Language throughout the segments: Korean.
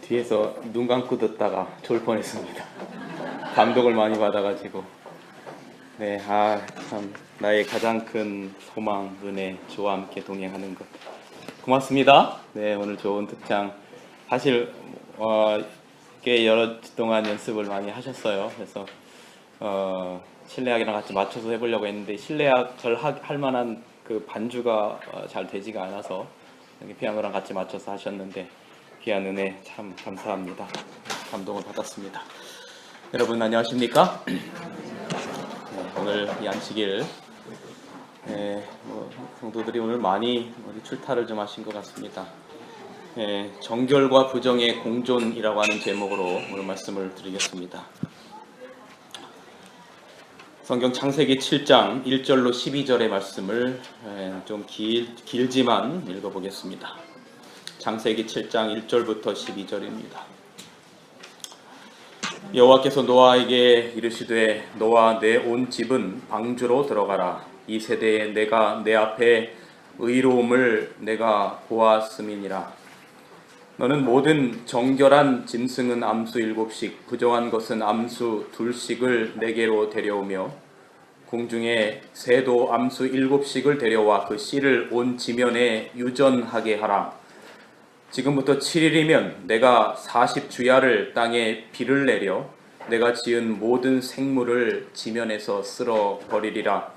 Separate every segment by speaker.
Speaker 1: 뒤에서 눈 감고 듣다가 졸 뻔했습니다. 감동을 많이 받아가지고. 네, 참 나의 가장 큰 소망, 은혜, 주와 함께 동행하는 것. 고맙습니다. 네, 오늘 좋은 특장. 사실 꽤 여러 주 동안 연습을 많이 하셨어요. 그래서 실내악이랑 같이 맞춰서 해보려고 했는데 실내악을 할 만한 그 반주가 잘 되지가 않아서 피아노랑 같이 맞춰서 하셨는데 귀한 은혜 참 감사합니다. 감동을 받았습니다. 여러분 안녕하십니까? 네, 오늘 이 안식일 성도들이 오늘 많이 출타를 좀 하신 것 같습니다. 정결과 부정의 공존이라고 하는 제목으로 오늘 말씀을 드리겠습니다. 성경 창세기 7장 1절로 12절의 말씀을 좀 길지만 읽어보겠습니다. 창세기 7장 1절부터 12절입니다. 여호와께서 노아에게 이르시되 너와 내 온 집은 방주로 들어가라. 이 세대에 내가 내 앞에 의로움을 내가 보았음이니라. 너는 모든 정결한 짐승은 암수 7씩 부정한 것은 암수 2씩을 내게로 데려오며 공중에 새도 암수 7씩을 데려와 그 씨를 온 지면에 유전하게 하라. 지금부터 7일이면 내가 40주야를 땅에 비를 내려 내가 지은 모든 생물을 지면에서 쓸어 버리리라.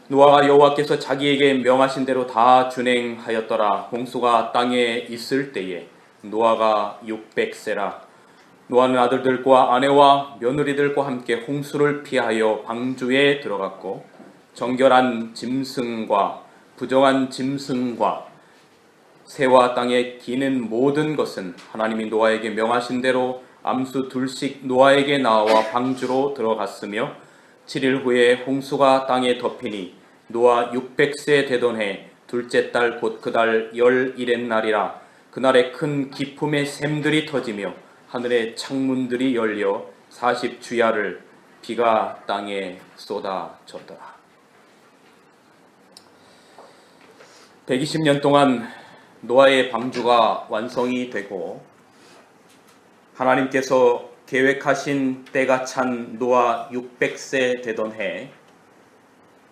Speaker 1: 노아가 여호와께서 자기에게 명하신 대로 다 준행하였더라. 홍수가 땅에 있을 때에 노아가 600세라. 노아는 아들들과 아내와 며느리들과 함께 홍수를 피하여 방주에 들어갔고 정결한 짐승과 부정한 짐승과 새와 땅에 기는 모든 것은 하나님이 노아에게 명하신 대로 암수 2씩 노아에게 나와 방주로 들어갔으며 7일 후에 홍수가 땅에 덮이니 노아 600세 되던 해 둘째 달 곧 그 달 11의 날이라. 그날에 큰 기품의 샘들이 터지며 하늘의 창문들이 열려 40주야를 비가 땅에 쏟아졌더라. 120년 동안 노아의 방주가 완성이 되고 하나님께서 계획하신 때가 찬 노아 600세 되던 해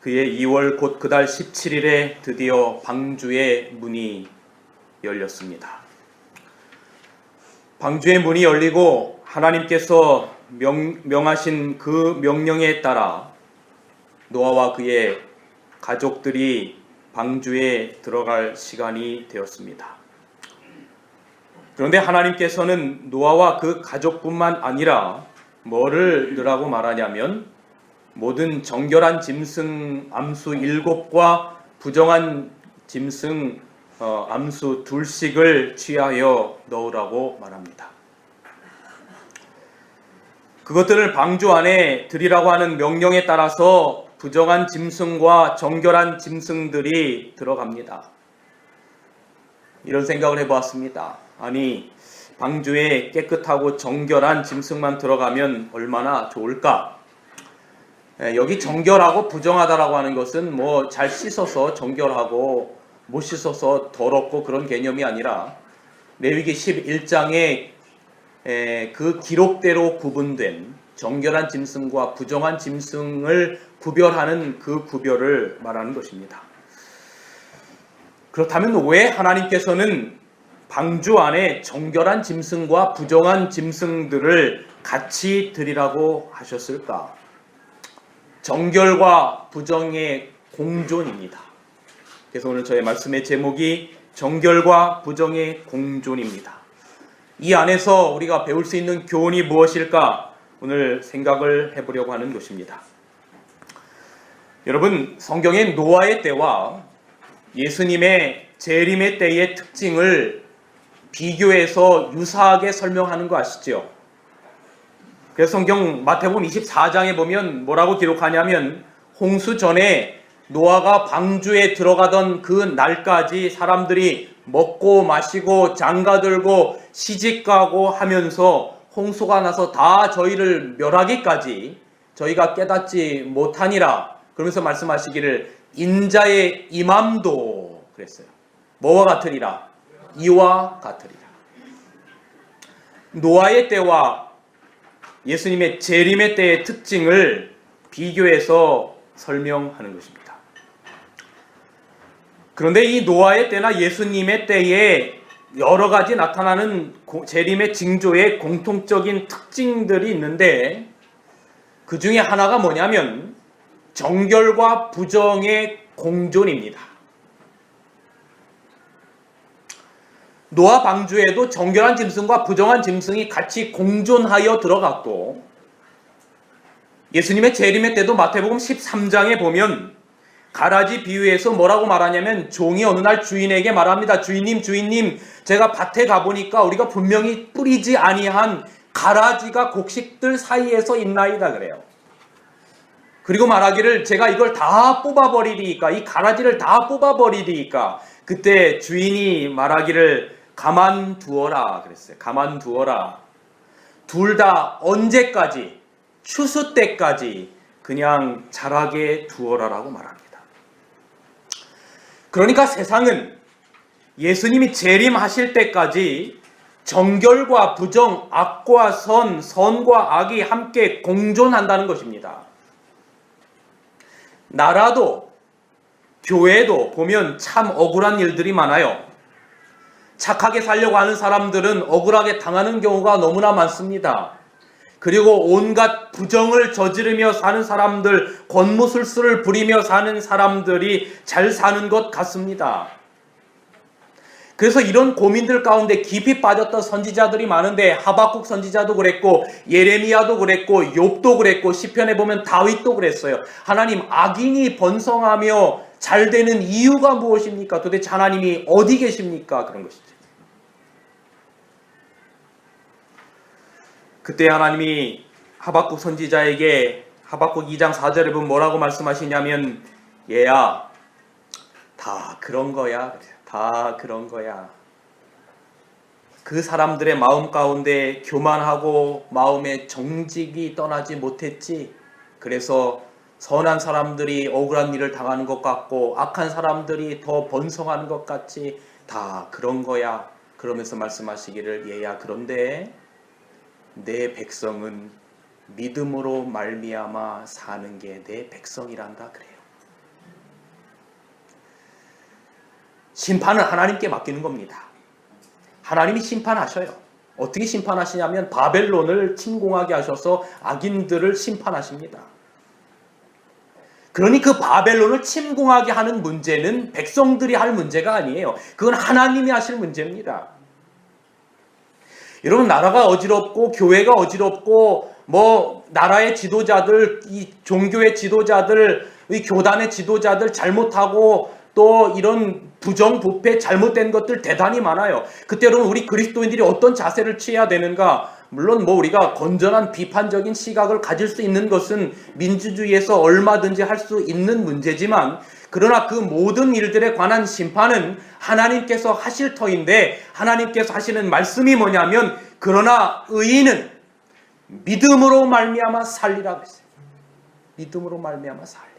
Speaker 1: 그의 2월 곧 그 달 17일에 드디어 방주의 문이 열렸습니다. 방주의 문이 열리고 하나님께서 명하신 그 명령에 따라 노아와 그의 가족들이 방주에 들어갈 시간이 되었습니다. 그런데 하나님께서는 노아와 그 가족뿐만 아니라 뭐를 넣으라고 말하냐면 모든 정결한 짐승 암수 7과 부정한 짐승 암수 2씩을 취하여 넣으라고 말합니다. 그것들을 방주 안에 들이라고 하는 명령에 따라서 부정한 짐승과 정결한 짐승들이 들어갑니다. 이런 생각을 해보았습니다. 아니, 방주에 깨끗하고 정결한 짐승만 들어가면 얼마나 좋을까? 여기 정결하고 부정하다라고 하는 것은 뭐 잘 씻어서 정결하고 못 씻어서 더럽고 그런 개념이 아니라 레위기 11장에 그 기록대로 구분된 정결한 짐승과 부정한 짐승을 구별하는 그 구별을 말하는 것입니다. 그렇다면 왜 하나님께서는 방주 안에 정결한 짐승과 부정한 짐승들을 같이 드리라고 하셨을까? 정결과 부정의 공존입니다. 그래서 오늘 저의 말씀의 제목이 정결과 부정의 공존입니다. 이 안에서 우리가 배울 수 있는 교훈이 무엇일까? 오늘 생각을 해보려고 하는 것입니다. 여러분, 성경의 노아의 때와 예수님의 재림의 때의 특징을 비교해서 유사하게 설명하는 거 아시죠? 그래서 성경 마태복음 24장에 보면 뭐라고 기록하냐면 홍수 전에 노아가 방주에 들어가던 그 날까지 사람들이 먹고 마시고 장가들고 시집가고 하면서 홍수가 나서 다 저희를 멸하기까지 저희가 깨닫지 못하니라. 그러면서 말씀하시기를 인자의 임함도 그랬어요. 뭐와 같으리라? 이와 같으리라. 노아의 때와 예수님의 재림의 때의 특징을 비교해서 설명하는 것입니다. 그런데 이 노아의 때나 예수님의 때에 여러 가지 나타나는 재림의 징조의 공통적인 특징들이 있는데, 그 중에 하나가 뭐냐면 정결과 부정의 공존입니다. 노아 방주에도 정결한 짐승과 부정한 짐승이 같이 공존하여 들어갔고, 예수님의 재림의 때도 마태복음 13장에 보면 가라지 비유에서 뭐라고 말하냐면, 종이 어느 날 주인에게 말합니다. 주인님, 제가 밭에 가보니까 우리가 분명히 뿌리지 아니한 가라지가 곡식들 사이에서 있나이다 그래요. 그리고 말하기를, 제가 이걸 다 뽑아버리리까, 이 가라지를 다 뽑아버리리까. 그때 주인이 말하기를, 가만두어라 그랬어요. 가만두어라. 둘 다 언제까지? 추수 때까지 그냥 자라게 두어라라고 말합니다. 그러니까 세상은 예수님이 재림하실 때까지 정결과 부정, 악과 선, 선과 악이 함께 공존한다는 것입니다. 나라도 교회도 보면 참 억울한 일들이 많아요. 착하게 살려고 하는 사람들은 억울하게 당하는 경우가 너무나 많습니다. 그리고 온갖 부정을 저지르며 사는 사람들, 권무술수를 부리며 사는 사람들이 잘 사는 것 같습니다. 그래서 이런 고민들 가운데 깊이 빠졌던 선지자들이 많은데, 하박국 선지자도 그랬고, 예레미야도 그랬고, 욥도 그랬고, 시편에 보면 다윗도 그랬어요. 하나님, 악인이 번성하며 잘 되는 이유가 무엇입니까? 도대체 하나님이 어디 계십니까? 그런 것이죠. 그때 하나님이 하박국 선지자에게 하박국 2장 4절에 보면 뭐라고 말씀하시냐면, 얘야, 다 그런 거야. 다 그런 거야. 그 사람들의 마음 가운데 교만하고 마음의 정직이 떠나지 못했지. 그래서 선한 사람들이 억울한 일을 당하는 것 같고 악한 사람들이 더 번성하는 것 같지. 다 그런 거야. 그러면서 말씀하시기를, 얘야, 그런데 내 백성은 믿음으로 말미암아 사는 게 내 백성이란다 그래요. 심판은 하나님께 맡기는 겁니다. 하나님이 심판하셔요. 어떻게 심판하시냐면 바벨론을 침공하게 하셔서 악인들을 심판하십니다. 그러니 그 바벨론을 침공하게 하는 문제는 백성들이 할 문제가 아니에요. 그건 하나님이 하실 문제입니다. 여러분, 나라가 어지럽고 교회가 어지럽고 나라의 지도자들, 이 종교의 지도자들, 이 교단의 지도자들 잘못하고 또 이런 부정부패 잘못된 것들 대단히 많아요. 그때 여러분, 우리 그리스도인들이 어떤 자세를 취해야 되는가? 물론 우리가 건전한 비판적인 시각을 가질 수 있는 것은 민주주의에서 얼마든지 할 수 있는 문제지만, 그러나 그 모든 일들에 관한 심판은 하나님께서 하실 터인데, 하나님께서 하시는 말씀이 뭐냐면, 그러나 의인은 믿음으로 말미암아 살리라 그랬어요. 믿음으로 말미암아 살리라.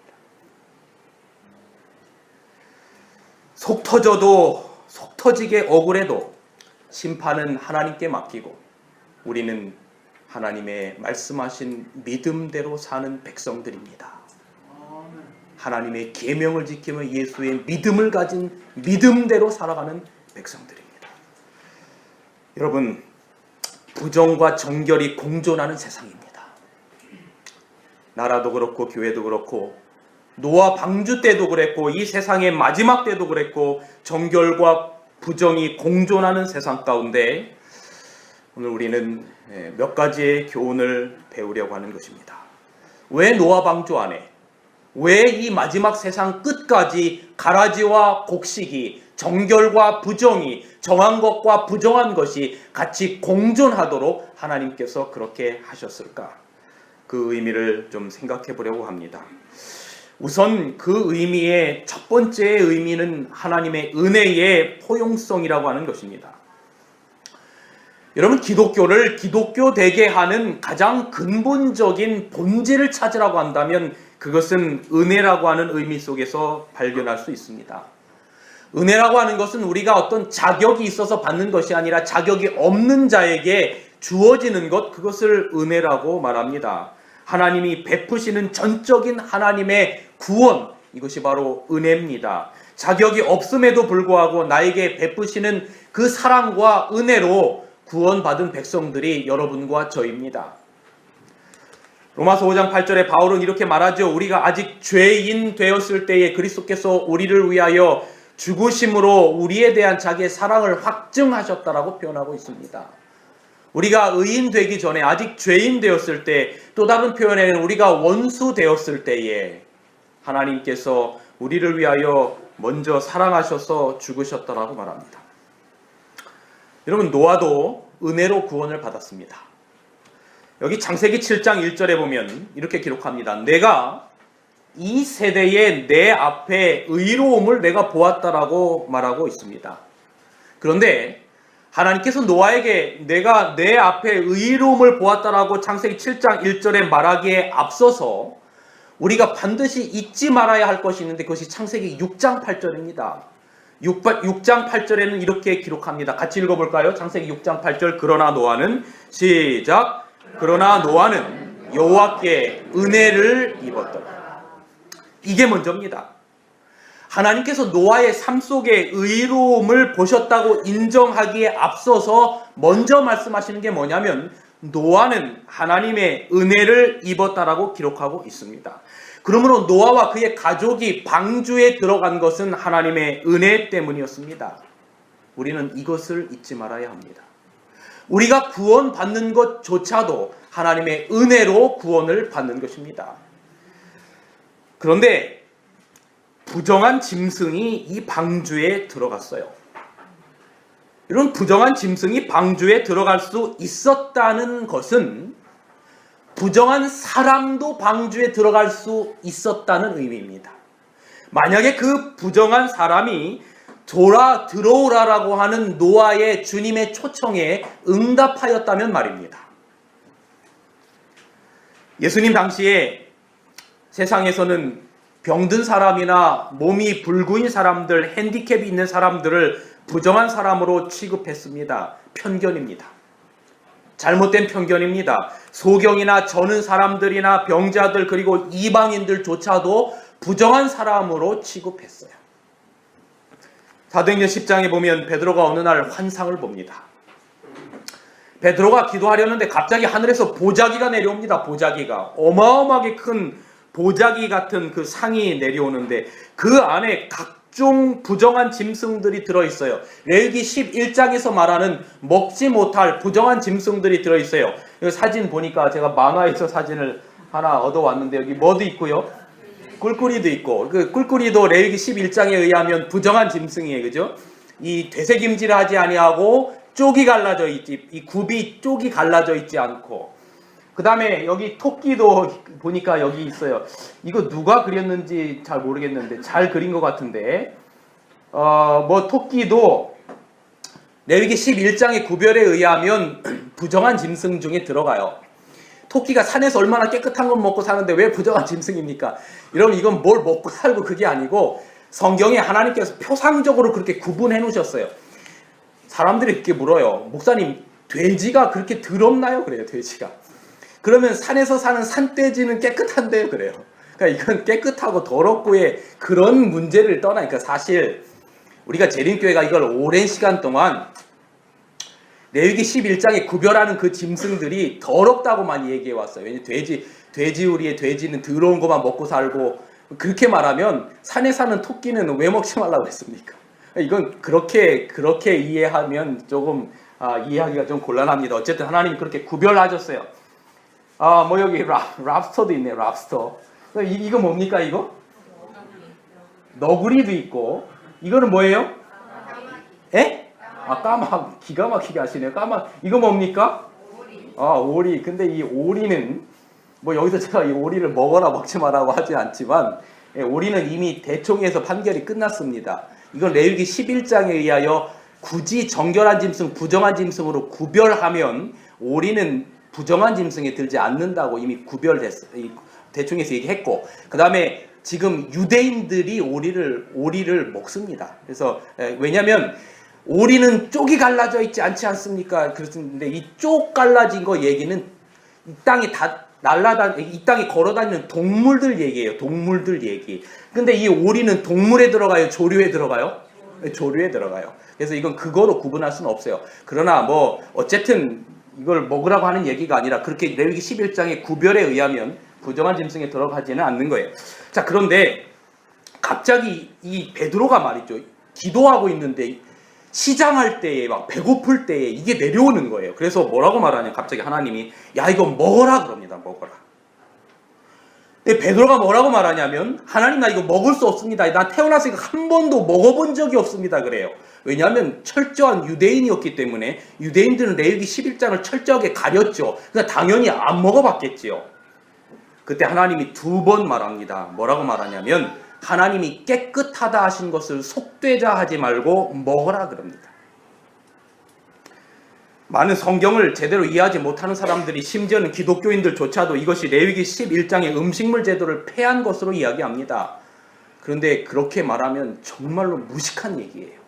Speaker 1: 속 터져도 속 터지게 억울해도 심판은 하나님께 맡기고, 우리는 하나님의 말씀하신 믿음대로 사는 백성들입니다. 하나님의 계명을 지키며 예수의 믿음을 가진 믿음대로 살아가는 백성들입니다. 여러분, 부정과 정결이 공존하는 세상입니다. 나라도 그렇고 교회도 그렇고 노아 방주 때도 그랬고 이 세상의 마지막 때도 그랬고, 정결과 부정이 공존하는 세상 가운데 오늘 우리는 몇 가지의 교훈을 배우려고 하는 것입니다. 왜 노아 방주 안에, 왜 이 마지막 세상 끝까지 가라지와 곡식이, 정결과 부정이, 정한 것과 부정한 것이 같이 공존하도록 하나님께서 그렇게 하셨을까? 그 의미를 좀 생각해 보려고 합니다. 우선 그 의미의 첫 번째 의미는 하나님의 은혜의 포용성이라고 하는 것입니다. 여러분, 기독교를 기독교 되게 하는 가장 근본적인 본질을 찾으라고 한다면 그것은 은혜라고 하는 의미 속에서 발견할 수 있습니다. 은혜라고 하는 것은 우리가 어떤 자격이 있어서 받는 것이 아니라 자격이 없는 자에게 주어지는 것, 그것을 은혜라고 말합니다. 하나님이 베푸시는 전적인 하나님의 구원, 이것이 바로 은혜입니다. 자격이 없음에도 불구하고 나에게 베푸시는 그 사랑과 은혜로 구원받은 백성들이 여러분과 저입니다. 로마서 5장 8절에 바울은 이렇게 말하죠. 우리가 아직 죄인 되었을 때에 그리스도께서 우리를 위하여 죽으심으로 우리에 대한 자기의 사랑을 확증하셨다라고 표현하고 있습니다. 우리가 의인 되기 전에 아직 죄인 되었을 때, 또 다른 표현에는 우리가 원수 되었을 때에 하나님께서 우리를 위하여 먼저 사랑하셔서 죽으셨다라고 말합니다. 여러분, 노아도 은혜로 구원을 받았습니다. 여기 창세기 7장 1절에 보면 이렇게 기록합니다. 내가 이 세대에 내 앞에 의로움을 내가 보았다라고 말하고 있습니다. 그런데 하나님께서 노아에게 내가 내 앞에 의로움을 보았다라고 창세기 7장 1절에 말하기에 앞서서 우리가 반드시 잊지 말아야 할 것이 있는데 그것이 창세기 6장 8절입니다. 6장 8절에는 이렇게 기록합니다. 같이 읽어볼까요? 창세기 6장 8절. 그러나 노아는 시작. 그러나 노아는 여호와께 은혜를 입었더라. 이게 먼저입니다. 하나님께서 노아의 삶 속에 의로움을 보셨다고 인정하기에 앞서서 먼저 말씀하시는 게 뭐냐면 노아는 하나님의 은혜를 입었다라고 기록하고 있습니다. 그러므로 노아와 그의 가족이 방주에 들어간 것은 하나님의 은혜 때문이었습니다. 우리는 이것을 잊지 말아야 합니다. 우리가 구원받는 것조차도 하나님의 은혜로 구원을 받는 것입니다. 그런데 부정한 짐승이 이 방주에 들어갔어요. 이런 부정한 짐승이 방주에 들어갈 수 있었다는 것은 부정한 사람도 방주에 들어갈 수 있었다는 의미입니다. 만약에 그 부정한 사람이 들어오라라고 하는 노아의 주님의 초청에 응답하였다면 말입니다. 예수님 당시에 세상에서는 병든 사람이나 몸이 불구인 사람들, 핸디캡이 있는 사람들을 부정한 사람으로 취급했습니다. 편견입니다. 잘못된 편견입니다. 소경이나 저는 사람들이나 병자들 그리고 이방인들조차도 부정한 사람으로 취급했어요. 사도행전 10장에 보면 베드로가 어느 날 환상을 봅니다. 베드로가 기도하려는데 갑자기 하늘에서 보자기가 내려옵니다. 보자기가 어마어마하게 큰 보자기 같은 그 상이 내려오는데 그 안에 각종 부정한 짐승들이 들어있어요. 레위기 11장에서 말하는 먹지 못할 부정한 짐승들이 들어있어요. 이 사진 보니까 제가 만화에서 사진을 하나 얻어왔는데 여기 뭐도 있고요. 꿀꿀이도 있고, 그 꿀꿀이도 레위기 11장에 의하면 부정한 짐승이에요. 그죠? 이 되새김질을 하지 아니하고 쪽이 갈라져 있지, 이 굽이 쪽이 갈라져 있지 않고, 그 다음에 여기 토끼도 보니까 여기 있어요. 이거 누가 그렸는지 잘 모르겠는데 잘 그린 것 같은데, 토끼도 레위기 11장의 구별에 의하면 부정한 짐승 중에 들어가요. 토끼가 산에서 얼마나 깨끗한 건 먹고 사는데 왜 부정한 짐승입니까? 여러분, 이건 뭘 먹고 살고 그게 아니고 성경에 하나님께서 표상적으로 그렇게 구분해 놓으셨어요. 사람들이 이렇게 물어요. 목사님, 돼지가 그렇게 더럽나요? 그래요, 돼지가. 그러면 산에서 사는 산돼지는 깨끗한데요? 그래요. 그러니까 이건 깨끗하고 더럽고의 그런 문제를 떠나니까 사실 우리가 재림교회가 이걸 오랜 시간 동안 레위기 11장에 구별하는 그 짐승들이 더럽다고만 얘기해 왔어요. 왜냐면 돼지우리의 돼지는 더러운 것만 먹고 살고, 그렇게 말하면 산에 사는 토끼는 왜 먹지 말라고 했습니까? 이건 그렇게 이해하면 조금 이해하기가 좀 곤란합니다. 어쨌든 하나님이 그렇게 구별하셨어요. 여기 랍스터도 있네요. 랍스터. 이거 뭡니까 이거? 너구리도 있고. 이거는 뭐예요? 에? 까마, 기가 막히게 하시네요. 이거 뭡니까? 오리. 근데 이 오리는, 여기서 제가 이 오리를 먹어라 먹지 마라고 하진 않지만, 오리는 이미 대총에서 판결이 끝났습니다. 이건 레위기 11장에 의하여 굳이 정결한 짐승, 부정한 짐승으로 구별하면 오리는 부정한 짐승에 들지 않는다고 이미 대총에서 얘기했고, 그 다음에 지금 유대인들이 오리를 먹습니다. 그래서 왜냐하면
Speaker 2: 오리는 쪽이 갈라져 있지 않지 않습니까? 그렇는데 이 쪽 갈라진 거 얘기는 이 땅에 이 땅에 걸어다니는 동물들 얘기예요. 동물들 얘기. 근데 이 오리는 동물에 들어가요? 조류에 들어가요? 조류에 들어가요. 그래서 이건 그거로 구분할 수는 없어요. 그러나 뭐 어쨌든 이걸 먹으라고 하는 얘기가 아니라 그렇게 레위기 11장의 구별에 의하면 부정한 짐승에 들어가지는 않는 거예요. 자, 그런데 갑자기 이 베드로가 말이죠. 기도하고 있는데 시장할 때에 막 배고플 때에 이게 내려오는 거예요. 그래서 뭐라고 말하냐? 갑자기 하나님이 야 이거 먹어라 그럽니다. 먹어라. 근데 베드로가 뭐라고 말하냐면 하나님 나 이거 먹을 수 없습니다. 나 태어나서 이거 한 번도 먹어본 적이 없습니다. 그래요. 왜냐하면 철저한 유대인이었기 때문에 유대인들은 레위기 11장을 철저하게 가렸죠. 그러니까 당연히 안 먹어봤겠지요. 그때 하나님이 두 번 말합니다. 뭐라고 말하냐면 하나님이 깨끗하다 하신 것을 속되자 하지 말고 먹어라 그럽니다. 많은 성경을 제대로 이해하지 못하는 사람들이 심지어는 기독교인들조차도 이것이 레위기 11장의 음식물 제도를 폐한 것으로 이야기합니다. 그런데 그렇게 말하면 정말로 무식한 얘기예요.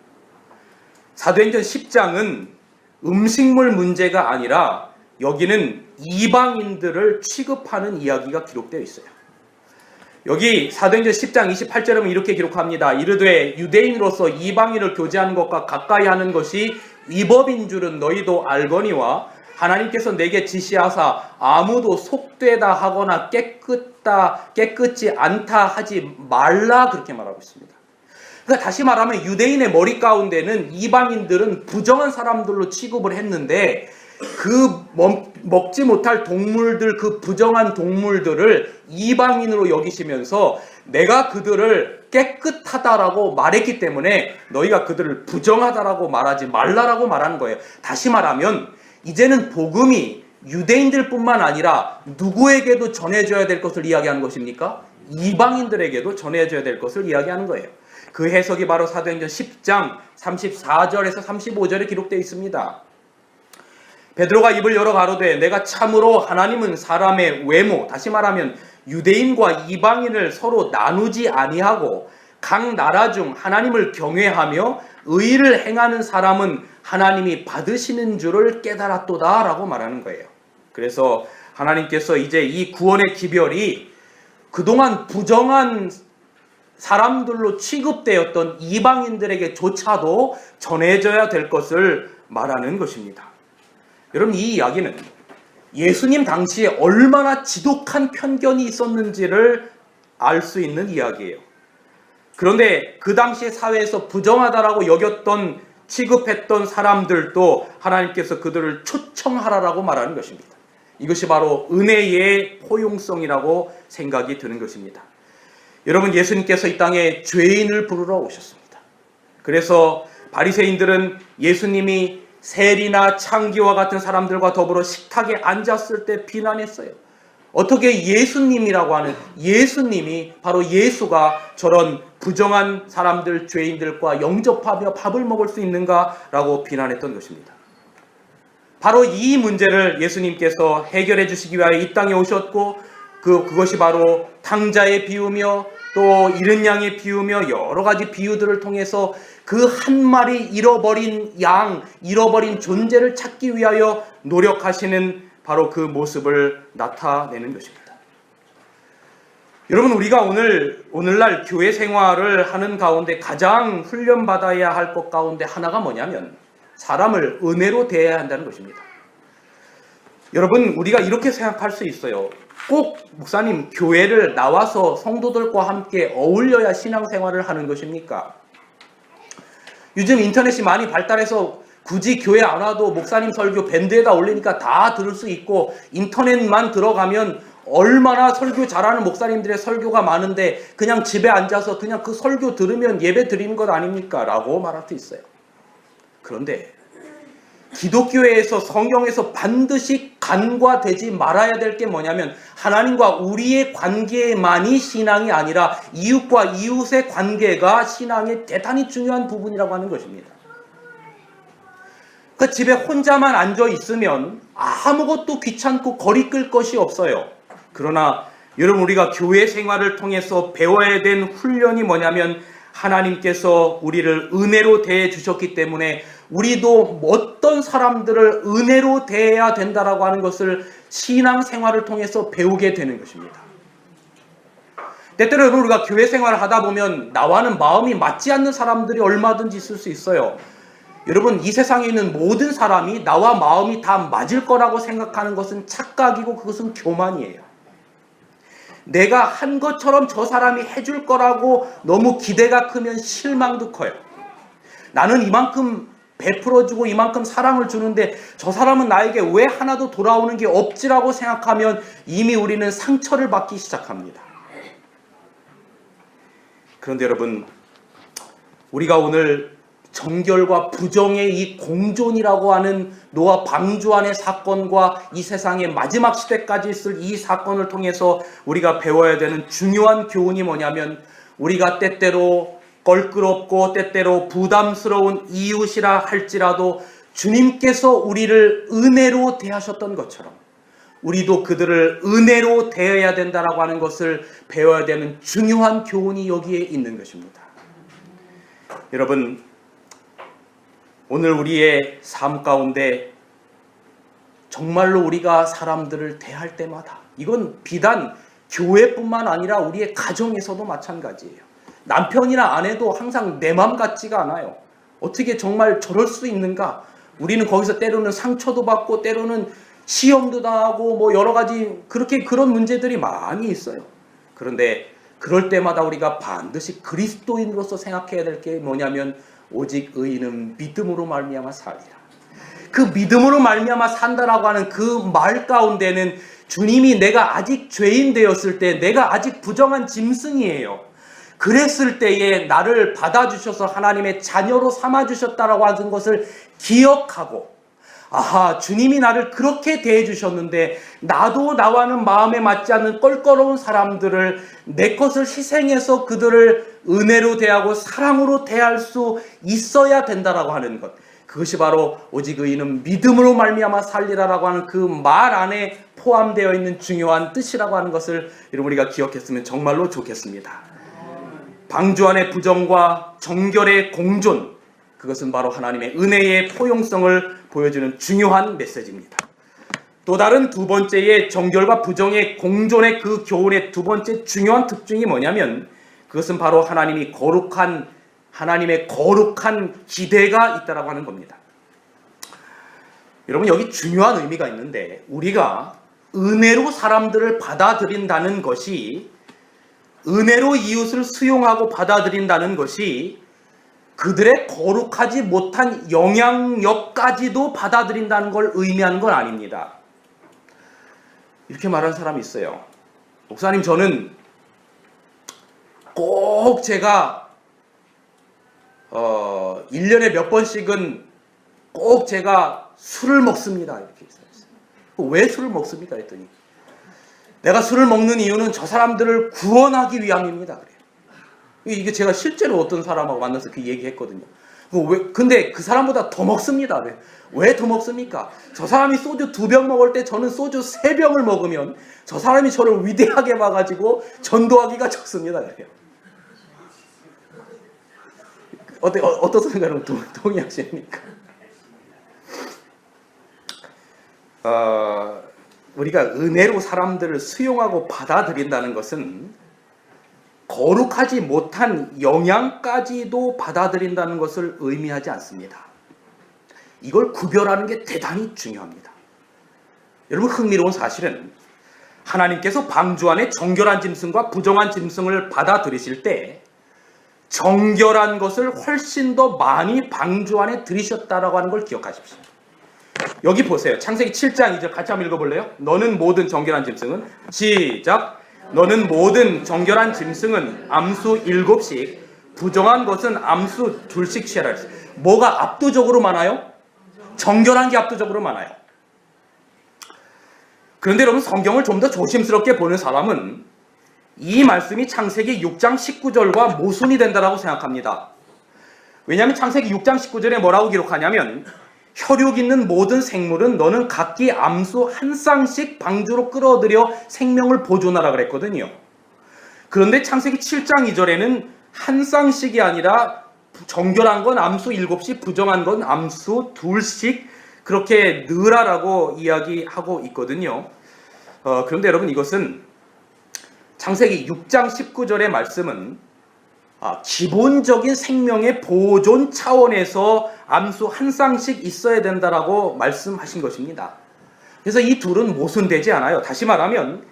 Speaker 2: 사도행전 10장은 음식물 문제가 아니라 여기는 이방인들을 취급하는 이야기가 기록되어 있어요. 여기 사도행전 10장 28절에는 이렇게 기록합니다. 이르되 유대인으로서 이방인을 교제하는 것과 가까이 하는 것이 위법인 줄은 너희도 알거니와 하나님께서 내게 지시하사 아무도 속되다 하거나 깨끗지 않다 하지 말라 그렇게 말하고 있습니다. 그러니까 다시 말하면 유대인의 머리 가운데는 이방인들은 부정한 사람들로 취급을 했는데 그 먹지 못할 동물들, 그 부정한 동물들을 이방인으로 여기시면서 내가 그들을 깨끗하다라고 말했기 때문에 너희가 그들을 부정하다라고 말하지 말라라고 말하는 거예요. 다시 말하면 이제는 복음이 유대인들뿐만 아니라 누구에게도 전해져야 될 것을 이야기하는 것입니까? 이방인들에게도 전해져야 될 것을 이야기하는 거예요. 그 해석이 바로 사도행전 10장 34절에서 35절에 기록되어 있습니다. 베드로가 입을 열어 가로되 내가 참으로 하나님은 사람의 외모, 다시 말하면 유대인과 이방인을 서로 나누지 아니하고 각 나라 중 하나님을 경외하며 의를 행하는 사람은 하나님이 받으시는 줄을 깨달았도다 라고 말하는 거예요. 그래서 하나님께서 이제 이 구원의 기별이 그동안 부정한 사람들로 취급되었던 이방인들에게조차도 전해져야 될 것을 말하는 것입니다. 여러분, 이 이야기는 예수님 당시에 얼마나 지독한 편견이 있었는지를 알 수 있는 이야기예요. 그런데 그 당시의 사회에서 부정하다라고 여겼던, 취급했던 사람들도 하나님께서 그들을 초청하라라고 말하는 것입니다. 이것이 바로 은혜의 포용성이라고 생각이 드는 것입니다. 여러분, 예수님께서 이 땅에 죄인을 부르러 오셨습니다. 그래서 바리새인들은 예수님이 세리나 창기와 같은 사람들과 더불어 식탁에 앉았을 때 비난했어요. 어떻게 예수님이라고 하는 예수님이, 바로 예수가 저런 부정한 사람들, 죄인들과 영접하며 밥을 먹을 수 있는가라고 비난했던 것입니다. 바로 이 문제를 예수님께서 해결해 주시기 위하여 이 땅에 오셨고, 그것이 바로 탕자의 비유며 또 잃은 양의 비유며 여러 가지 비유들을 통해서 그 한 마리 잃어버린 양, 잃어버린 존재를 찾기 위하여 노력하시는 바로 그 모습을 나타내는 것입니다. 여러분, 우리가 오늘날 교회 생활을 하는 가운데 가장 훈련받아야 할 것 가운데 하나가 뭐냐면 사람을 은혜로 대해야 한다는 것입니다. 여러분, 우리가 이렇게 생각할 수 있어요. 꼭 목사님, 교회를 나와서 성도들과 함께 어울려야 신앙생활을 하는 것입니까? 요즘 인터넷이 많이 발달해서 굳이 교회 안 와도 목사님 설교 밴드에다 올리니까 다 들을 수 있고, 인터넷만 들어가면 얼마나 설교 잘하는 목사님들의 설교가 많은데 그냥 집에 앉아서 그냥 그 설교 들으면 예배 드리는 것 아닙니까? 라고 말할 수 있어요. 그런데 기독교에서, 성경에서 반드시 간과되지 말아야 될 게 뭐냐면 하나님과 우리의 관계만이 신앙이 아니라 이웃과 이웃의 관계가 신앙의 대단히 중요한 부분이라고 하는 것입니다. 그 집에 혼자만 앉아 있으면 아무것도 귀찮고 거리 끌 것이 없어요. 그러나 여러분, 우리가 교회 생활을 통해서 배워야 된 훈련이 뭐냐면 하나님께서 우리를 은혜로 대해 주셨기 때문에 우리도 어떤 사람들을 은혜로 대해야 된다라고 하는 것을 신앙생활을 통해서 배우게 되는 것입니다. 때때로 우리가 교회 생활을 하다 보면 나와는 마음이 맞지 않는 사람들이 얼마든지 있을 수 있어요. 여러분, 이 세상에 있는 모든 사람이 나와 마음이 다 맞을 거라고 생각하는 것은 착각이고 그것은 교만이에요. 내가 한 것처럼 저 사람이 해줄 거라고 너무 기대가 크면 실망도 커요. 나는 이만큼 베풀어주고 이만큼 사랑을 주는데 저 사람은 나에게 왜 하나도 돌아오는 게 없지라고 생각하면 이미 우리는 상처를 받기 시작합니다. 그런데 여러분, 우리가 오늘 정결과 부정의 이 공존이라고 하는 노아 방주안의 사건과 이 세상의 마지막 시대까지 있을 이 사건을 통해서 우리가 배워야 되는 중요한 교훈이 뭐냐면, 우리가 때때로 껄끄럽고 때때로 부담스러운 이웃이라 할지라도 주님께서 우리를 은혜로 대하셨던 것처럼 우리도 그들을 은혜로 대해야 된다라고 하는 것을 배워야 되는 중요한 교훈이 여기에 있는 것입니다. 여러분, 오늘 우리의 삶 가운데 정말로 우리가 사람들을 대할 때마다, 이건 비단 교회뿐만 아니라 우리의 가정에서도 마찬가지예요. 남편이나 아내도 항상 내 맘 같지가 않아요. 어떻게 정말 저럴 수 있는가? 우리는 거기서 때로는 상처도 받고 때로는 시험도 당하고 뭐 여러 가지 그런 문제들이 많이 있어요. 그런데 그럴 때마다 우리가 반드시 그리스도인으로서 생각해야 될 게 뭐냐면, 오직 의인은 믿음으로 말미암아 살리라. 그 믿음으로 말미암아 산다라고 하는 그 말 가운데는 주님이 내가 아직 죄인 되었을 때, 내가 아직 부정한 짐승이에요. 그랬을 때에 나를 받아주셔서 하나님의 자녀로 삼아주셨다라고 하는 것을 기억하고, 아하, 주님이 나를 그렇게 대해주셨는데 나도 나와는 마음에 맞지 않는 껄끄러운 사람들을 내 것을 희생해서 그들을 은혜로 대하고 사랑으로 대할 수 있어야 된다라고 하는 것, 그것이 바로 오직 의인은 믿음으로 말미암아 살리라라고 하는 그 말 안에 포함되어 있는 중요한 뜻이라고 하는 것을 여러분 우리가 기억했으면 정말로 좋겠습니다. 방주안의 부정과 정결의 공존, 그것은 바로 하나님의 은혜의 포용성을 보여주는 중요한 메시지입니다. 또 다른 두 번째의 정결과 부정의 공존의 그 교훈의 두 번째 중요한 특징이 뭐냐면, 그것은 바로 하나님의 거룩한 기대가 있다라고 하는 겁니다. 여러분, 여기 중요한 의미가 있는데, 우리가 은혜로 사람들을 받아들인다는 것이, 은혜로 이웃을 수용하고 받아들인다는 것이 그들의 거룩하지 못한 영향력까지도 받아들인다는 걸 의미하는 건 아닙니다. 이렇게 말하는 사람이 있어요. 목사님, 저는 꼭 제가 1년에 몇 번씩은 꼭 제가 술을 먹습니다. 이렇게 있어요. 왜 술을 먹습니까? 했더니 내가 술을 먹는 이유는 저 사람들을 구원하기 위함입니다. 그래요. 이게 제가 실제로 어떤 사람하고 만나서 그 얘기했거든요. 근데 그 사람보다 더 먹습니다. 왜 더 먹습니까? 저 사람이 소주 2병 먹을 때 저는 소주 3병을 먹으면 저 사람이 저를 위대하게 봐가지고 전도하기가 좋습니다. 그래요. 어떻습니까? 여러분, 동의하십니까? 우리가 은혜로 사람들을 수용하고 받아들인다는 것은 거룩하지 못한 영향까지도 받아들인다는 것을 의미하지 않습니다. 이걸 구별하는 게 대단히 중요합니다. 여러분, 흥미로운 사실은 하나님께서 방주 안에 정결한 짐승과 부정한 짐승을 받아들이실 때 정결한 것을 훨씬 더 많이 방주 안에 들이셨다라고 하는 걸 기억하십시오. 여기 보세요. 창세기 7장 2절 같이 한번 읽어볼래요? 너는 모든 정결한 짐승은, 시작, 너는 모든 정결한 짐승은 암수 7씩, 부정한 것은 암수 2씩 취하라 했어요. 뭐가 압도적으로 많아요? 정결한 게 압도적으로 많아요. 그런데 여러분, 성경을 좀 더 조심스럽게 보는 사람은 이 말씀이 창세기 6장 19절과 모순이 된다고 생각합니다. 왜냐하면 창세기 6장 19절에 뭐라고 기록하냐면, 혈육 있는 모든 생물은 너는 각기 암수 한 쌍씩 방주로 끌어들여 생명을 보존하라 그랬거든요. 그런데 창세기 7장 2절에는 한 쌍씩이 아니라 정결한 건 암수 7씩, 부정한 건 암수 2씩 그렇게 넣으라라고 이야기하고 있거든요. 그런데 여러분, 이것은 창세기 6장 19절의 말씀은 기본적인 생명의 보존 차원에서 암수 한 쌍씩 있어야 된다라고 말씀하신 것입니다. 그래서 이 둘은 모순되지 않아요. 다시 말하면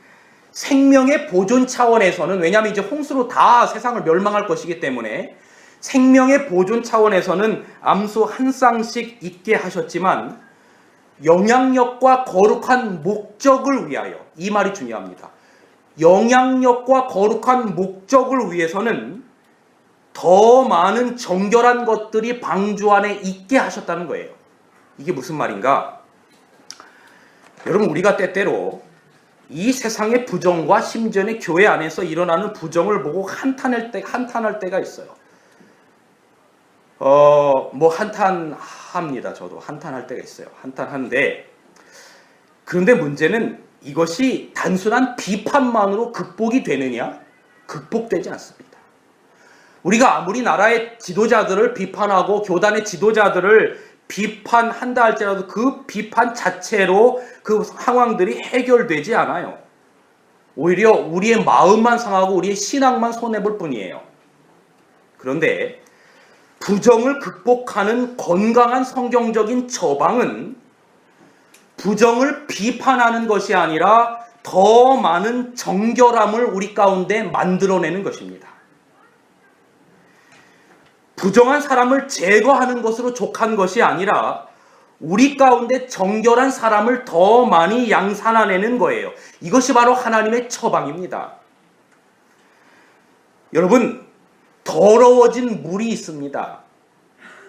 Speaker 2: 생명의 보존 차원에서는, 왜냐하면 이제 홍수로 다 세상을 멸망할 것이기 때문에 생명의 보존 차원에서는 암수 한 쌍씩 있게 하셨지만 영향력과 거룩한 목적을 위하여, 이 말이 중요합니다. 영향력과 거룩한 목적을 위해서는 더 많은 정결한 것들이 방주 안에 있게 하셨다는 거예요. 이게 무슨 말인가? 여러분, 우리가 때때로 이 세상의 부정과 심지어는 교회 안에서 일어나는 부정을 보고 한탄할 때가 있어요. 한탄합니다. 저도 한탄할 때가 있어요. 한탄하는데, 그런데 문제는 이것이 단순한 비판만으로 극복이 되느냐? 극복되지 않습니다. 우리가 아무리 나라의 지도자들을 비판하고 교단의 지도자들을 비판한다 할지라도 그 비판 자체로 그 상황들이 해결되지 않아요. 오히려 우리의 마음만 상하고 우리의 신앙만 손해볼 뿐이에요. 그런데 부정을 극복하는 건강한 성경적인 처방은 부정을 비판하는 것이 아니라 더 많은 정결함을 우리 가운데 만들어내는 것입니다. 부정한 사람을 제거하는 것으로 족한 것이 아니라 우리 가운데 정결한 사람을 더 많이 양산해내는 거예요. 이것이 바로 하나님의 처방입니다. 여러분, 더러워진 물이 있습니다.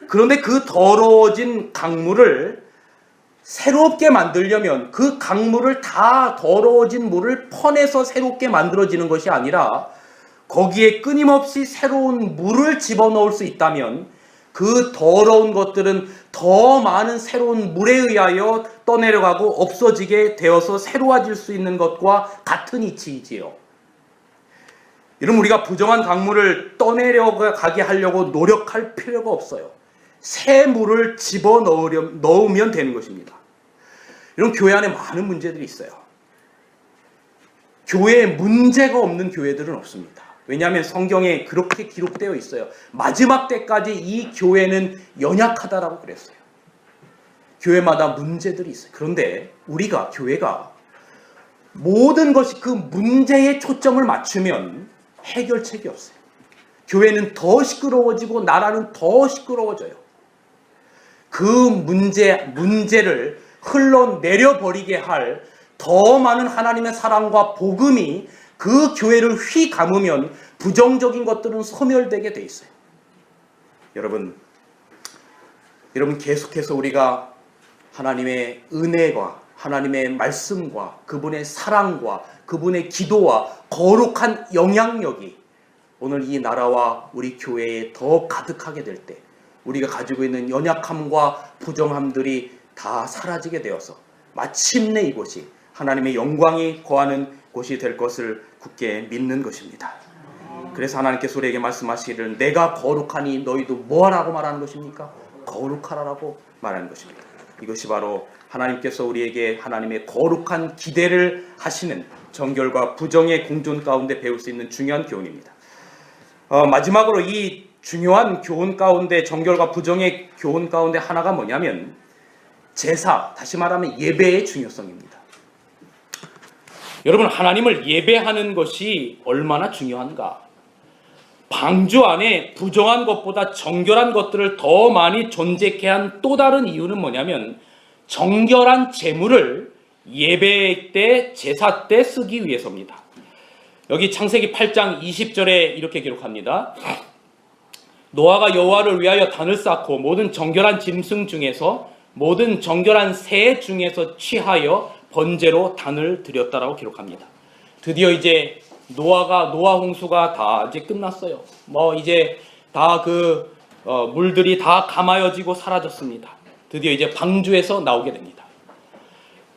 Speaker 2: 그런데 그 더러워진 강물을 새롭게 만들려면 그 강물을 다 더러워진 물을 퍼내서 새롭게 만들어지는 것이 아니라 거기에 끊임없이 새로운 물을 집어넣을 수 있다면 그 더러운 것들은 더 많은 새로운 물에 의하여 떠내려가고 없어지게 되어서 새로워질 수 있는 것과 같은 이치이지요. 여러분, 우리가 부정한 강물을 떠내려가게 하려고 노력할 필요가 없어요. 새 물을 집어넣으면 되는 것입니다. 여러분, 교회 안에 많은 문제들이 있어요. 교회에 문제가 없는 교회들은 없습니다. 왜냐하면 성경에 그렇게 기록되어 있어요. 마지막 때까지 이 교회는 연약하다라고 그랬어요. 교회마다 문제들이 있어요. 그런데 우리가, 교회가 모든 것이 그 문제에 초점을 맞추면 해결책이 없어요. 교회는 더 시끄러워지고 나라는 더 시끄러워져요. 그 문제를 흘러내려버리게 할 더 많은 하나님의 사랑과 복음이 그 교회를 휘감으면 부정적인 것들은 소멸되게 돼 있어요. 여러분 계속해서 우리가 하나님의 은혜와 하나님의 말씀과 그분의 사랑과 그분의 기도와 거룩한 영향력이 오늘 이 나라와 우리 교회에 더 가득하게 될 때 우리가 가지고 있는 연약함과 부정함들이 다 사라지게 되어서 마침내 이곳이 하나님의 영광이 거하는 곳이 될 것을 굳게 믿는 것입니다. 그래서 하나님께서 우리에게 말씀하시기를 내가 거룩하니 너희도 뭐하라고 말하는 것입니까? 거룩하라고 말하는 것입니다. 이것이 바로 하나님께서 우리에게 하나님의 거룩한 기대를 하시는 정결과 부정의 공존 가운데 배울 수 있는 중요한 교훈입니다. 마지막으로 이 중요한 교훈 가운데, 정결과 부정의 교훈 가운데 하나가 뭐냐면 제사, 다시 말하면 예배의 중요성입니다. 여러분, 하나님을 예배하는 것이 얼마나 중요한가? 방주 안에 부정한 것보다 정결한 것들을 더 많이 존재케 한 또 다른 이유는 뭐냐면 정결한 제물을 예배 때, 제사 때 쓰기 위해서입니다. 여기 창세기 8장 20절에 이렇게 기록합니다. 노아가 여호와를 위하여 단을 쌓고 모든 정결한 짐승 중에서 모든 정결한 새 중에서 취하여 번제로 단을 드렸다라고 기록합니다. 드디어 이제 노아 홍수가 다 이제 끝났어요. 이제 다 물들이 다 감아여지고 사라졌습니다. 드디어 이제 방주에서 나오게 됩니다.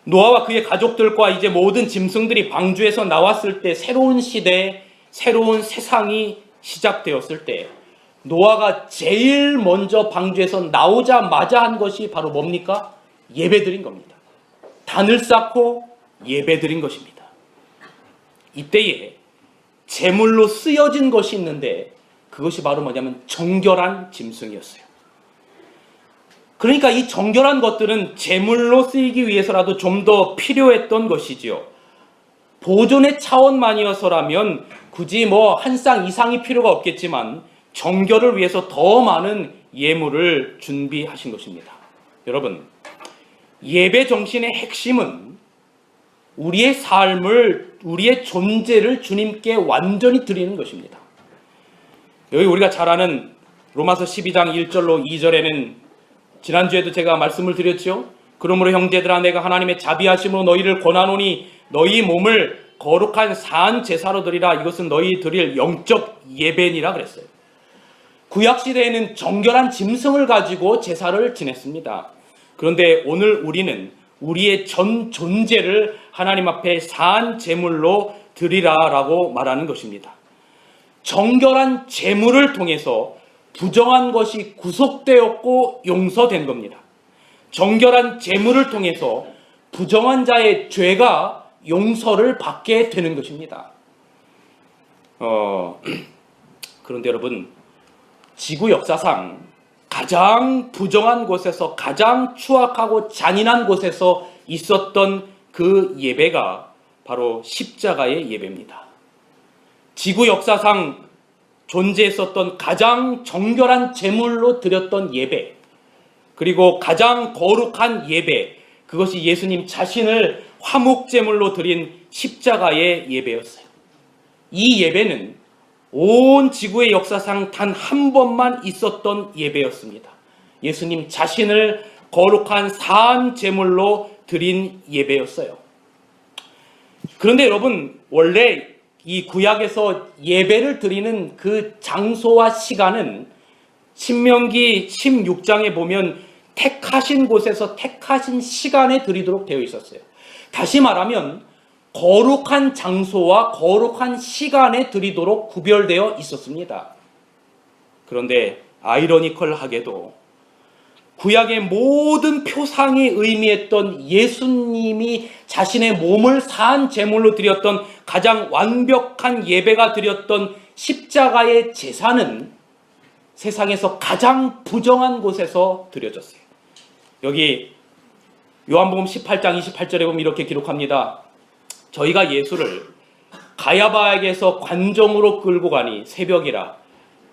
Speaker 2: 노아와 그의 가족들과 이제 모든 짐승들이 방주에서 나왔을 때 새로운 시대에 새로운 세상이 시작되었을 때 노아가 제일 먼저 방주에서 나오자마자 한 것이 바로 뭡니까? 예배드린 겁니다. 단을 쌓고 예배드린 것입니다. 이때에 제물로 쓰여진 것이 있는데 그것이 바로 뭐냐면 정결한 짐승이었어요. 그러니까 이 정결한 것들은 제물로 쓰이기 위해서라도 좀 더 필요했던 것이지요. 보존의 차원만이어서라면 굳이 뭐 한 쌍 이상이 필요가 없겠지만 정결을 위해서 더 많은 예물을 준비하신 것입니다. 여러분, 예배 정신의 핵심은 우리의 삶을, 우리의 존재를 주님께 완전히 드리는 것입니다. 여기 우리가 잘 아는 로마서 12장 1절로 2절에는 지난주에도 제가 말씀을 드렸죠. 그러므로 형제들아 내가 하나님의 자비하심으로 너희를 권하노니 너희 몸을 거룩한 산 제사로 드리라. 이것은 너희 드릴 영적 예배니라 그랬어요. 구약시대에는 정결한 짐승을 가지고 제사를 지냈습니다. 그런데 오늘 우리는 우리의 전 존재를 하나님 앞에 산 제물로 드리라라고 말하는 것입니다. 정결한 제물을 통해서 부정한 것이 구속되었고 용서된 겁니다. 정결한 제물을 통해서 부정한 자의 죄가 용서를 받게 되는 것입니다. 그런데 여러분, 지구 역사상 가장 부정한 곳에서, 가장 추악하고 잔인한 곳에서 있었던 그 예배가 바로 십자가의 예배입니다. 지구 역사상 존재했었던 가장 정결한 제물로 드렸던 예배, 그리고 가장 거룩한 예배, 그것이 예수님 자신을 화목제물로 드린 십자가의 예배였어요. 이 예배는 온 지구의 역사상 단 한 번만 있었던 예배였습니다. 예수님 자신을 거룩한 산 제물로 드린 예배였어요. 그런데 여러분, 원래 이 구약에서 예배를 드리는 그 장소와 시간은 신명기 16장에 보면 택하신 곳에서 택하신 시간에 드리도록 되어 있었어요. 다시 말하면 거룩한 장소와 거룩한 시간에 드리도록 구별되어 있었습니다. 그런데 아이러니컬하게도 구약의 모든 표상이 의미했던 예수님이 자신의 몸을 산 제물로 드렸던 가장 완벽한 예배가 드렸던 십자가의 제사는 세상에서 가장 부정한 곳에서 드려졌어요. 여기 요한복음 18장 28절에 보면 이렇게 기록합니다. 저희가 예수를 가야바에게서 관정으로 끌고 가니 새벽이라.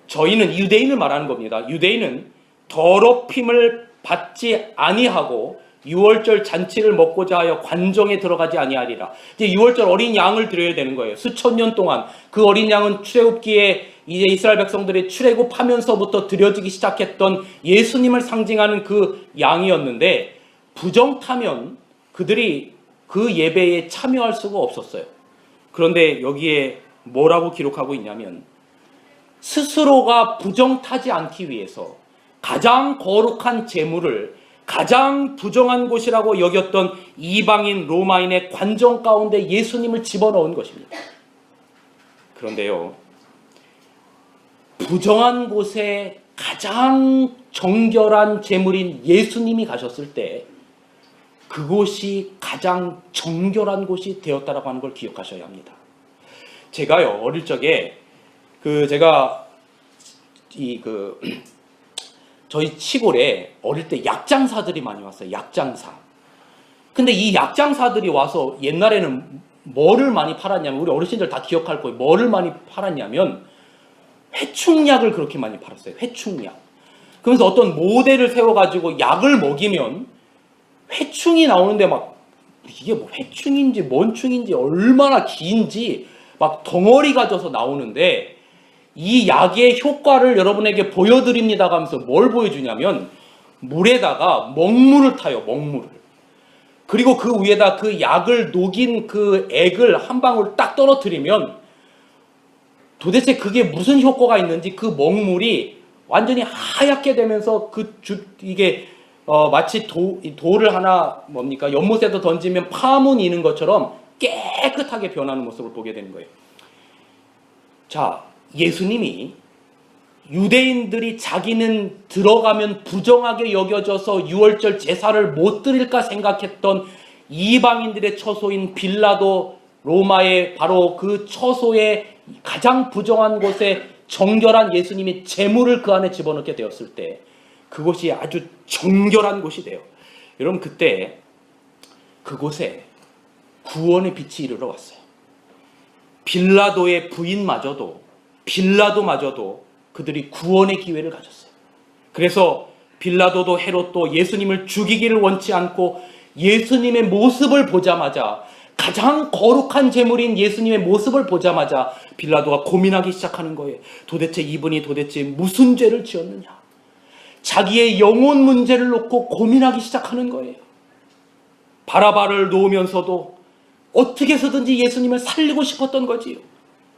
Speaker 2: 저희는 유대인을 말하는 겁니다. 유대인은 더럽힘을 받지 아니하고 유월절 잔치를 먹고자 하여 관정에 들어가지 아니하리라. 이제 유월절 어린 양을 드려야 되는 거예요. 수천 년 동안 그 어린 양은 출애굽기에 이제 이스라엘 백성들이 출애굽하면서부터 드려지기 시작했던 예수님을 상징하는 그 양이었는데, 부정타면 그들이 그 예배에 참여할 수가 없었어요. 그런데 여기에 뭐라고 기록하고 있냐면, 스스로가 부정타지 않기 위해서 가장 거룩한 제물을 가장 부정한 곳이라고 여겼던 이방인 로마인의 관정 가운데 예수님을 집어넣은 것입니다. 그런데요, 부정한 곳에 가장 정결한 제물인 예수님이 가셨을 때 그곳이 가장 정결한 곳이 되었다라고 하는 걸 기억하셔야 합니다. 제가요, 어릴 적에 제가 저희 시골에 어릴 때 약장사들이 많이 왔어요. 약장사. 근데 이 약장사들이 와서 옛날에는 뭐를 많이 팔았냐면, 우리 어르신들 다 기억할 거예요. 뭐를 많이 팔았냐면 회충약을 그렇게 많이 팔았어요. 회충약. 그러면서 어떤 모델을 세워가지고 약을 먹이면 회충이 나오는데 막 이게 뭐 회충인지 뭔 충인지 얼마나 긴지 막 덩어리가 져서 나오는데, 이 약의 효과를 여러분에게 보여드립니다 하면서 뭘 보여주냐면 물에다가 먹물을 타요. 먹물을. 그리고 그 위에다 그 약을 녹인 그 액을 한 방울 딱 떨어뜨리면 도대체 그게 무슨 효과가 있는지 그 먹물이 완전히 하얗게 되면서 이게 마치 돌을 하나 연못에다 던지면 파문이 있는 것처럼 깨끗하게 변하는 모습을 보게 되는 거예요. 자, 예수님이 유대인들이 자기는 들어가면 부정하게 여겨져서 유월절 제사를 못 드릴까 생각했던 이방인들의 처소인 빌라도, 로마의 바로 그 처소의 가장 부정한 곳에 정결한 예수님이 제물을 그 안에 집어넣게 되었을 때 그곳이 아주 정결한 곳이 돼요. 여러분, 그때 그곳에 구원의 빛이 이르러 왔어요. 빌라도의 빌라도마저도 그들이 구원의 기회를 가졌어요. 그래서 빌라도도 헤롯도 예수님을 죽이기를 원치 않고 예수님의 모습을 보자마자, 가장 거룩한 제물인 예수님의 모습을 보자마자 빌라도가 고민하기 시작하는 거예요. 도대체 이분이 도대체 무슨 죄를 지었느냐. 자기의 영혼 문제를 놓고 고민하기 시작하는 거예요. 바라바를 놓으면서도 어떻게 해서든지 예수님을 살리고 싶었던 거지요.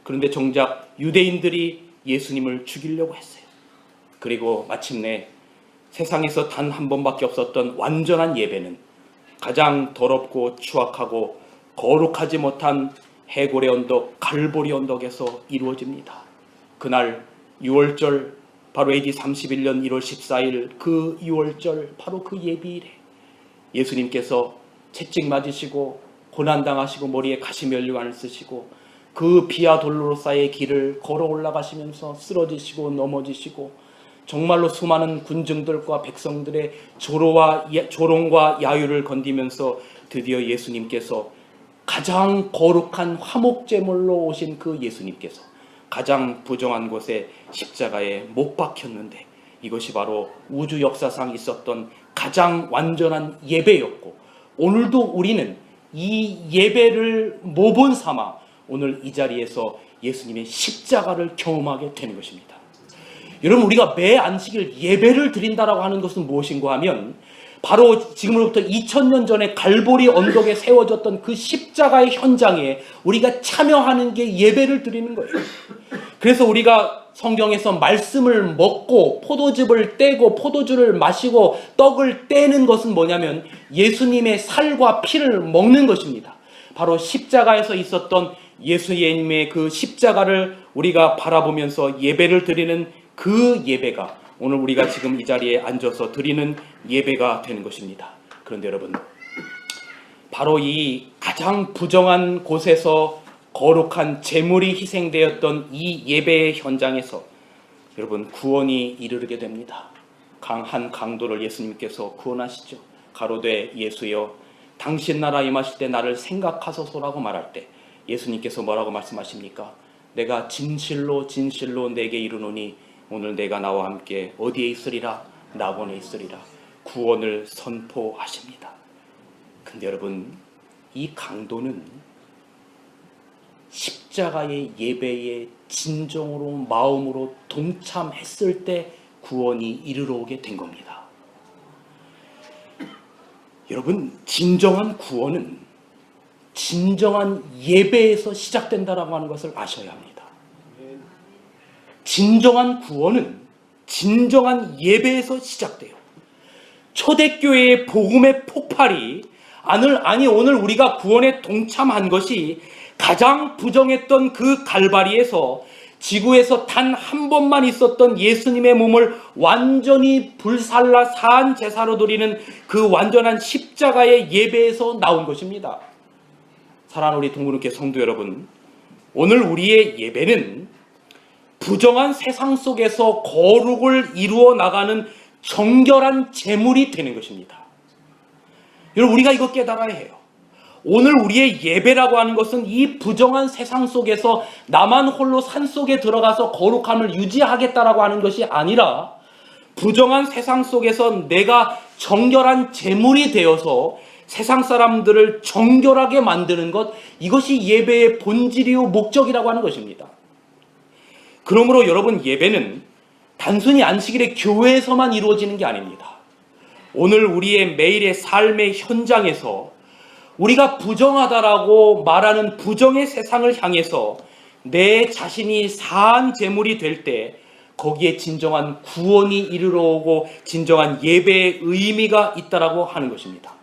Speaker 2: 그런데 정작 유대인들이 예수님을 죽이려고 했어요. 그리고 마침내 세상에서 단 한 번밖에 없었던 완전한 예배는 가장 더럽고 추악하고 거룩하지 못한 해골의 언덕, 갈보리 언덕에서 이루어집니다. 그날 유월절, 바로 AD 31년 1월 14일 그 유월절, 바로 그 예비일에 예수님께서 채찍 맞으시고 고난당하시고 머리에 가시면류관을 쓰시고 그 비와 돌로 쌓인 길을 걸어 올라가시면서 쓰러지시고 넘어지시고 정말로 수많은 군중들과 백성들의 조롱과 야유를 건디면서 드디어 예수님께서 가장 거룩한 화목제물로 오신 그 예수님께서 가장 부정한 곳에 십자가에 못 박혔는데, 이것이 바로 우주 역사상 있었던 가장 완전한 예배였고, 오늘도 우리는 이 예배를 모본 삼아 오늘 이 자리에서 예수님의 십자가를 경험하게 되는 것입니다. 여러분, 우리가 매 안식일 예배를 드린다라고 하는 것은 무엇인가 하면 바로 지금으로부터 2000년 전에 갈보리 언덕에 세워졌던 그 십자가의 현장에 우리가 참여하는 게 예배를 드리는 거예요. 그래서 우리가 성경에서 말씀을 먹고 포도즙을 떼고 포도주를 마시고 떡을 떼는 것은 뭐냐면 예수님의 살과 피를 먹는 것입니다. 바로 십자가에서 있었던 예수님의 그 십자가를 우리가 바라보면서 예배를 드리는 그 예배가 오늘 우리가 지금 이 자리에 앉아서 드리는 예배가 되는 것입니다. 그런데 여러분, 바로 이 가장 부정한 곳에서 거룩한 제물이 희생되었던 이 예배의 현장에서 여러분, 구원이 이르게 됩니다. 강한 강도를 예수님께서 구원하시죠. 가로되 예수여, 당신 나라 임하실 때 나를 생각하소서라고 말할 때 예수님께서 뭐라고 말씀하십니까? 내가 진실로 진실로 내게 이르노니 오늘 내가 나와 함께 어디에 있으리라? 낙원에 있으리라. 구원을 선포하십니다. 근데 여러분, 이 강도는 십자가의 예배에 진정으로 마음으로 동참했을 때 구원이 이르러 오게 된 겁니다. 여러분, 진정한 구원은 진정한 예배에서 시작된다라고 하는 것을 아셔야 합니다. 진정한 구원은 진정한 예배에서 시작돼요. 초대교회의 복음의 폭발이 오늘 우리가 구원에 동참한 것이 가장 부정했던 그 갈바리에서 지구에서 단 한 번만 있었던 예수님의 몸을 완전히 불살라 사한 제사로 드리는 그 완전한 십자가의 예배에서 나온 것입니다. 사랑하는 우리 동문교회 성도 여러분, 오늘 우리의 예배는 부정한 세상 속에서 거룩을 이루어 나가는 정결한 제물이 되는 것입니다. 여러분, 우리가 이거 깨달아야 해요. 오늘 우리의 예배라고 하는 것은 이 부정한 세상 속에서 나만 홀로 산속에 들어가서 거룩함을 유지하겠다라고 하는 것이 아니라 부정한 세상 속에서 내가 정결한 제물이 되어서 세상 사람들을 정결하게 만드는 것, 이것이 예배의 본질이요 목적이라고 하는 것입니다. 그러므로 여러분, 예배는 단순히 안식일의 교회에서만 이루어지는 게 아닙니다. 오늘 우리의 매일의 삶의 현장에서 우리가 부정하다라고 말하는 부정의 세상을 향해서 내 자신이 사한 제물이 될 때 거기에 진정한 구원이 이르러 오고 진정한 예배의 의미가 있다라고 하는 것입니다.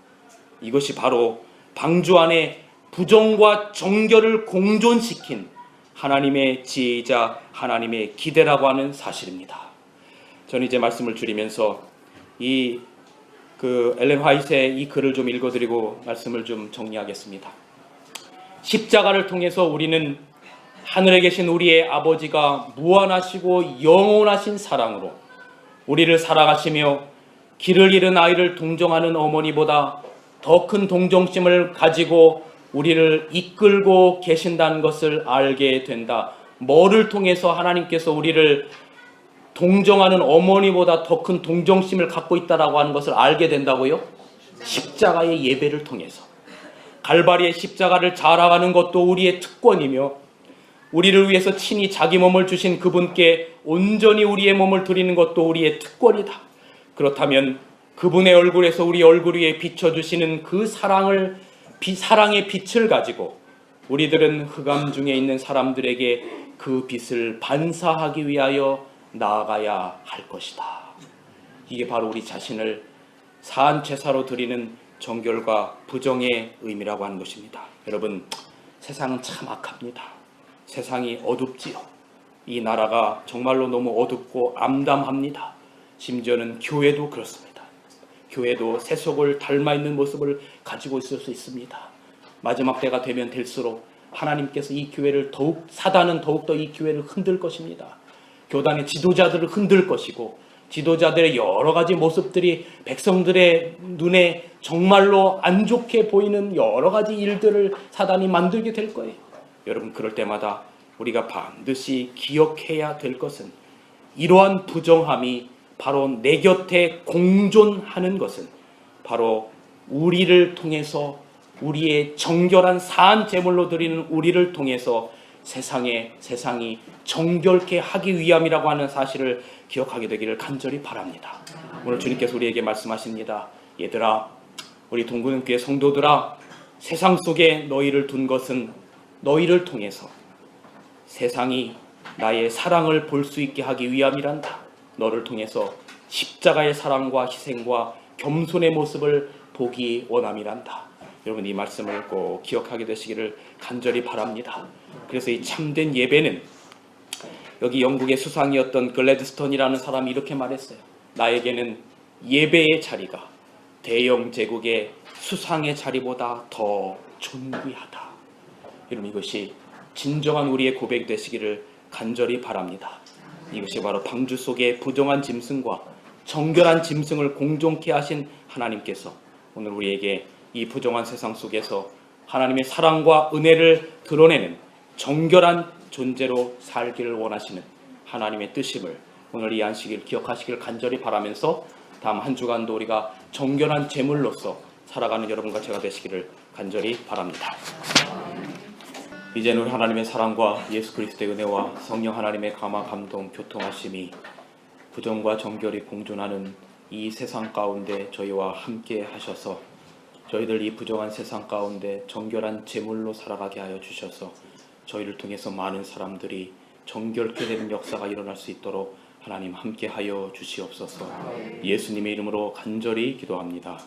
Speaker 2: 이것이 바로 방주 안에 부정과 정결을 공존시킨 하나님의 지혜이자 하나님의 기대라고 하는 사실입니다. 저는 이제 말씀을 줄이면서 엘렌 화이트의 이 글을 좀 읽어드리고 말씀을 좀 정리하겠습니다. 십자가를 통해서 우리는 하늘에 계신 우리의 아버지가 무한하시고 영원하신 사랑으로 우리를 사랑하시며 길을 잃은 아이를 동정하는 어머니보다 더 큰 동정심을 가지고 우리를 이끌고 계신다는 것을 알게 된다. 뭐를 통해서 하나님께서 우리를 동정하는 어머니보다 더 큰 동정심을 갖고 있다라고 하는 것을 알게 된다고요? 십자가의 예배를 통해서. 갈바리의 십자가를 자랑하는 것도 우리의 특권이며 우리를 위해서 친히 자기 몸을 주신 그분께 온전히 우리의 몸을 드리는 것도 우리의 특권이다. 그렇다면 그분의 얼굴에서 우리 얼굴 위에 비춰주시는 그 사랑의 빛을 가지고 우리들은 흑암 중에 있는 사람들에게 그 빛을 반사하기 위하여 나아가야 할 것이다. 이게 바로 우리 자신을 사한 제사로 드리는 정결과 부정의 의미라고 하는 것입니다. 여러분, 세상은 참 악합니다. 세상이 어둡지요. 이 나라가 정말로 너무 어둡고 암담합니다. 심지어는 교회도 그렇습니다. 교회도 세속을 닮아 있는 모습을 가지고 있을 수 있습니다. 마지막 때가 되면 될수록 하나님께서 이 교회를 사단은 더욱더 이 교회를 흔들 것입니다. 교단의 지도자들을 흔들 것이고 지도자들의 여러 가지 모습들이 백성들의 눈에 정말로 안 좋게 보이는 여러 가지 일들을 사단이 만들게 될 거예요. 여러분, 그럴 때마다 우리가 반드시 기억해야 될 것은 이러한 부정함이 바로 내 곁에 공존하는 것은 바로 우리를 통해서 우리의 정결한 사한 제물로 드리는 우리를 통해서 세상이 정결케 하기 위함이라고 하는 사실을 기억하게 되기를 간절히 바랍니다. 오늘 주님께서 우리에게 말씀하십니다. 얘들아, 우리 동구는교회 성도들아, 세상 속에 너희를 둔 것은 너희를 통해서 세상이 나의 사랑을 볼 수 있게 하기 위함이란다. 너를 통해서 십자가의 사랑과 희생과 겸손의 모습을 보기 원함이란다. 여러분, 이 말씀을 꼭 기억하게 되시기를 간절히 바랍니다. 그래서 이 참된 예배는 여기 영국의 수상이었던 글래드스톤이라는 사람이 이렇게 말했어요. 나에게는 예배의 자리가 대영 제국의 수상의 자리보다 더 존귀하다. 여러분, 이것이 진정한 우리의 고백이 되시기를 간절히 바랍니다. 이것이 바로 방주 속의 부정한 짐승과 정결한 짐승을 공존케 하신 하나님께서 오늘 우리에게 이 부정한 세상 속에서 하나님의 사랑과 은혜를 드러내는 정결한 존재로 살기를 원하시는 하나님의 뜻임을 오늘 이 안식일 기억하시길 간절히 바라면서 다음 한 주간도 우리가 정결한 제물로서 살아가는 여러분과 제가 되시기를 간절히 바랍니다. 이제는 하나님의 사랑과 예수 그리스도의 은혜와 성령 하나님의 감화 감동 교통하심이 부정과 정결이 공존하는 이 세상 가운데 저희와 함께 하셔서 저희들 이 부정한 세상 가운데 정결한 제물로 살아가게 하여 주셔서 저희를 통해서 많은 사람들이 정결케 되는 역사가 일어날 수 있도록 하나님 함께 하여 주시옵소서. 예수님의 이름으로 간절히 기도합니다.